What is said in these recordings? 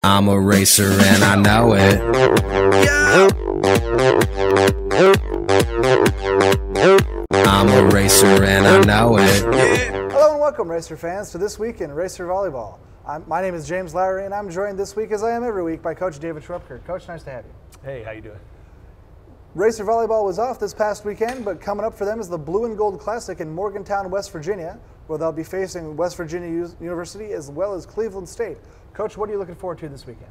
I'm a racer and I know it. I'm a racer and I know it. Hello and welcome, racer fans, to This Week in Racer Volleyball. My name is James Lowery, and I'm joined this week, as I am every week, by Coach David Schwepker. Coach, nice to have you. Hey, how you doing? Racer Volleyball was off this past weekend, but coming up for them is the Blue and Gold Classic in Morgantown, West Virginia, where they'll be facing West Virginia University as well as Cleveland State. Coach, what are you looking forward to this weekend?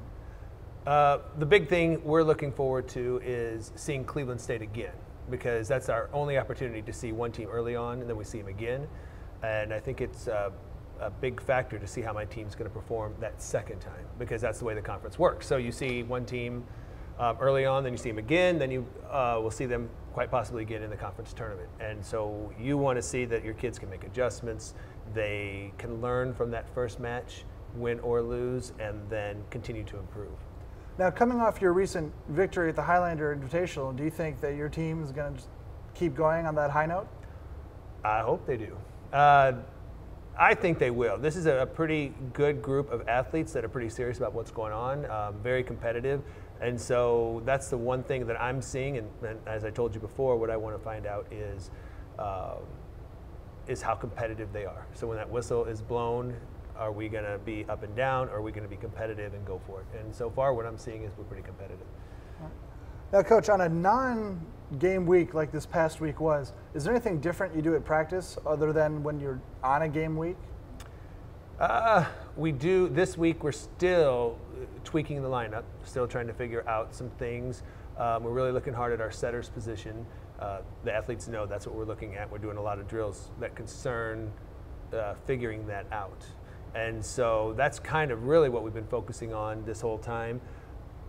The big thing we're looking forward to is seeing Cleveland State again, because that's our only opportunity to see one team early on, and then we see them again. And I think it's a big factor to see how my team's going to perform that second time, because that's the way the conference works. So you see one team early on, then you see them again, then you will see them quite possibly again in the conference tournament. And so you want to see that your kids can make adjustments, they can learn from that first match, win or lose, and then continue to improve. Now, coming off your recent victory at the Highlander Invitational, do you think that your team is going to keep going on that high note? I hope they do. I think they will. This is a pretty good group of athletes that are pretty serious about what's going on, very competitive. And so that's the one thing that I'm seeing, and as I told you before, what I want to find out is how competitive they are. So when that whistle is blown, are we going to be up and down, or are we going to be competitive and go for it? And so far what I'm seeing is we're pretty competitive. Now, Coach, on a non-game week like this past week was, is there anything different you do at practice other than when you're on a game week? We do. This week we're still tweaking the lineup, still trying to figure out some things. We're really looking hard at our setter's position. The athletes know that's what we're looking at. We're doing a lot of drills that concern figuring that out. And so that's kind of really what we've been focusing on this whole time.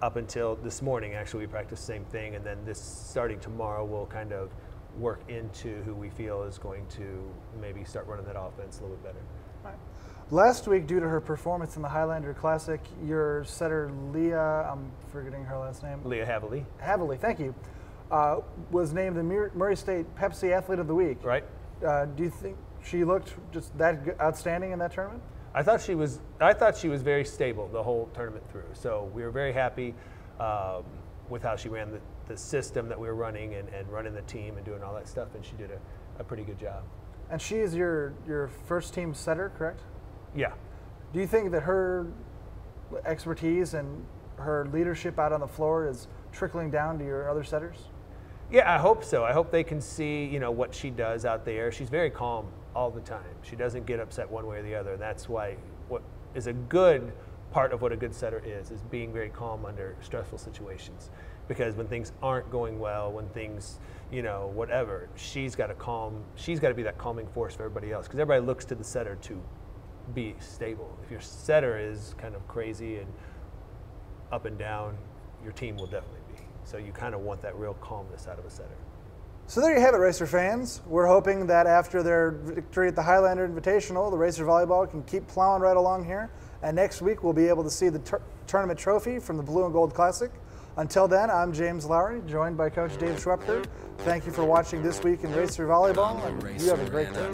Up until this morning, actually, we practiced the same thing, and then starting tomorrow, we'll kind of work into who we feel is going to maybe start running that offense a little bit better. Right. Last week, due to her performance in the Highlander Classic, your setter Leah, I'm forgetting her last name. Leah Haverly. Haverly, thank you, was named the Murray State Pepsi Athlete of the Week. Right. Do you think she looked just that outstanding in that tournament? I thought she was very stable the whole tournament through. So we were very happy with how she ran the system that we were running and running the team and doing all that stuff, and she did a pretty good job. And she is your first team setter, correct? Yeah. Do you think that her expertise and her leadership out on the floor is trickling down to your other setters? Yeah, I hope so. I hope they can see, what she does out there. She's very calm all the time. She doesn't get upset one way or the other. That's why what is a good part of what a good setter is being very calm under stressful situations. Because when things aren't going well, when things, whatever, she's got to be that calming force for everybody else. Because everybody looks to the setter to be stable. If your setter is kind of crazy and up and down, your team will definitely be. So you kind of want that real calmness out of a setter. So there you have it, Racer fans. We're hoping that after their victory at the Highlander Invitational, the Racer Volleyball can keep plowing right along here. And next week, we'll be able to see the tournament trophy from the Blue and Gold Classic. Until then, I'm James Lowery, joined by Coach Dave Schwepker. Thank you for watching This Week in Racer Volleyball, and you have a great day.